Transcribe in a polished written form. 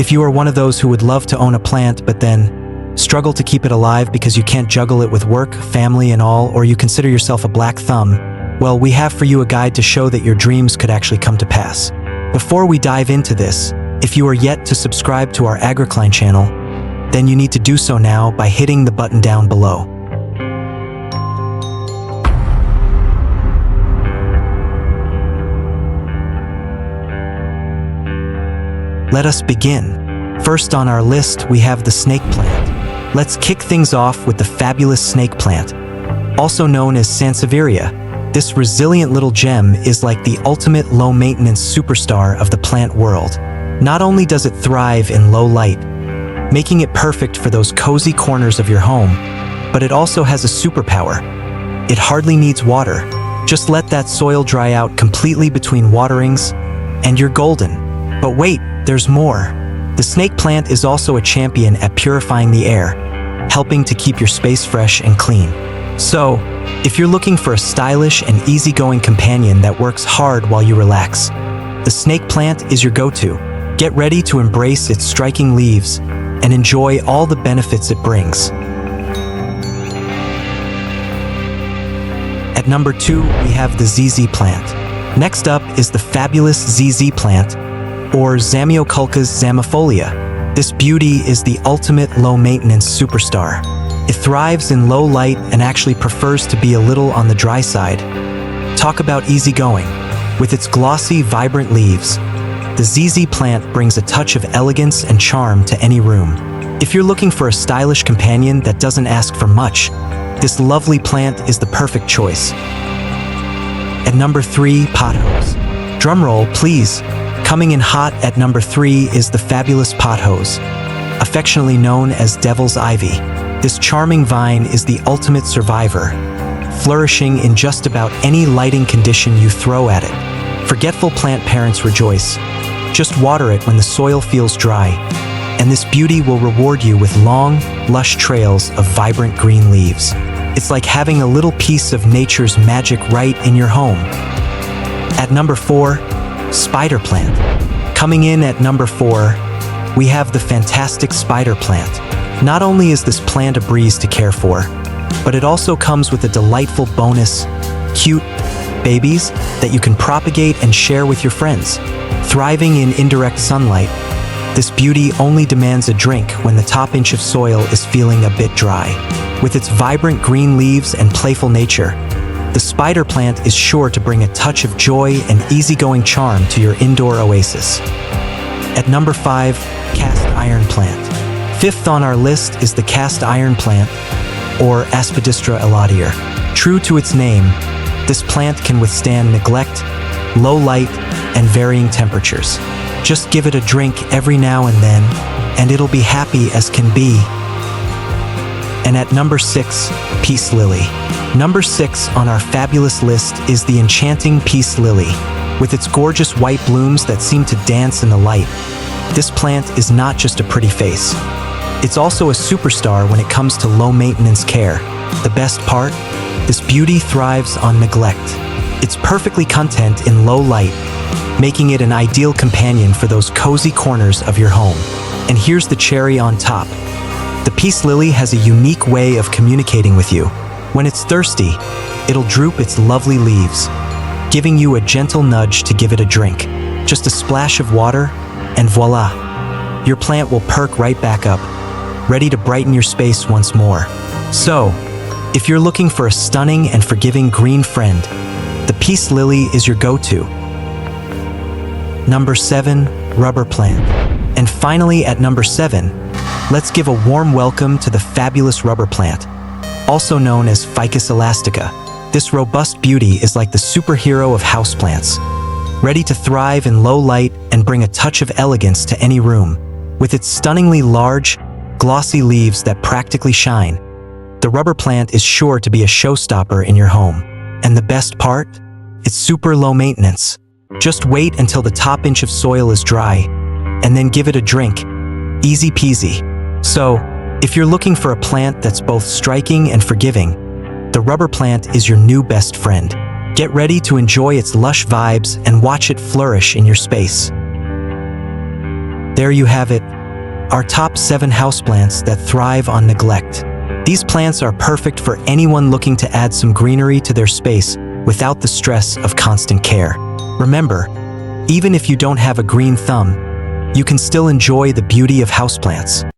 If you are one of those who would love to own a plant but then struggle to keep it alive because you can't juggle it with work, family, and all, or you consider yourself a black thumb, well, we have for you a guide to show that your dreams could actually come to pass. Before we dive into this, if you are yet to subscribe to our Agricline channel, then you need to do so now by hitting the button down below. Let us begin. First on our list, we have the snake plant. Let's kick things off with the fabulous snake plant. Also known as Sansevieria, this resilient little gem is like the ultimate low-maintenance superstar of the plant world. Not only does it thrive in low light, making it perfect for those cozy corners of your home, but it also has a superpower. It hardly needs water. Just let that soil dry out completely between waterings, and you're golden. But wait, there's more. The snake plant is also a champion at purifying the air, helping to keep your space fresh and clean. So, if you're looking for a stylish and easygoing companion that works hard while you relax, the snake plant is your go-to. Get ready to embrace its striking leaves and enjoy all the benefits it brings. At number 2, we have the ZZ plant. Next up is the fabulous ZZ plant, or Zamioculcas zamifolia. This beauty is the ultimate low-maintenance superstar. It thrives in low light and actually prefers to be a little on the dry side. Talk about easygoing. With its glossy, vibrant leaves, the ZZ plant brings a touch of elegance and charm to any room. If you're looking for a stylish companion that doesn't ask for much, this lovely plant is the perfect choice. At number 3, Pothos. Drumroll, please. Coming in hot at number 3 is the fabulous Pothos, affectionately known as Devil's Ivy. This charming vine is the ultimate survivor, flourishing in just about any lighting condition you throw at it. Forgetful plant parents rejoice. Just water it when the soil feels dry, and this beauty will reward you with long, lush trails of vibrant green leaves. It's like having a little piece of nature's magic right in your home. At number 4, spider plant. Coming in at number 4, we have the fantastic spider plant. Not only is this plant a breeze to care for, but it also comes with a delightful bonus, cute babies that you can propagate and share with your friends. Thriving in indirect sunlight, this beauty only demands a drink when the top inch of soil is feeling a bit dry. With its vibrant green leaves and playful nature, the spider plant is sure to bring a touch of joy and easygoing charm to your indoor oasis. At number 5, cast iron plant. Fifth on our list is the cast iron plant, or Aspidistra elatior. True to its name, this plant can withstand neglect, low light, and varying temperatures. Just give it a drink every now and then, and it'll be happy as can be. And at number 6, peace lily. Number 6 on our fabulous list is the enchanting peace lily. With its gorgeous white blooms that seem to dance in the light, this plant is not just a pretty face. It's also a superstar when it comes to low-maintenance care. The best part? This beauty thrives on neglect. It's perfectly content in low light, making it an ideal companion for those cozy corners of your home. And here's the cherry on top. The peace lily has a unique way of communicating with you. When it's thirsty, it'll droop its lovely leaves, giving you a gentle nudge to give it a drink. Just a splash of water, and voila! Your plant will perk right back up, ready to brighten your space once more. So, if you're looking for a stunning and forgiving green friend, the peace lily is your go-to. Number 7, rubber plant. And finally, at number 7, let's give a warm welcome to the fabulous rubber plant, also known as Ficus elastica. This robust beauty is like the superhero of houseplants, ready to thrive in low light and bring a touch of elegance to any room. With its stunningly large, glossy leaves that practically shine, the rubber plant is sure to be a showstopper in your home. And the best part? It's super low maintenance. Just wait until the top inch of soil is dry, and then give it a drink. Easy peasy. So, if you're looking for a plant that's both striking and forgiving, the rubber plant is your new best friend. Get ready to enjoy its lush vibes and watch it flourish in your space. There you have it, our top 7 houseplants that thrive on neglect. These plants are perfect for anyone looking to add some greenery to their space without the stress of constant care. Remember, even if you don't have a green thumb, you can still enjoy the beauty of houseplants.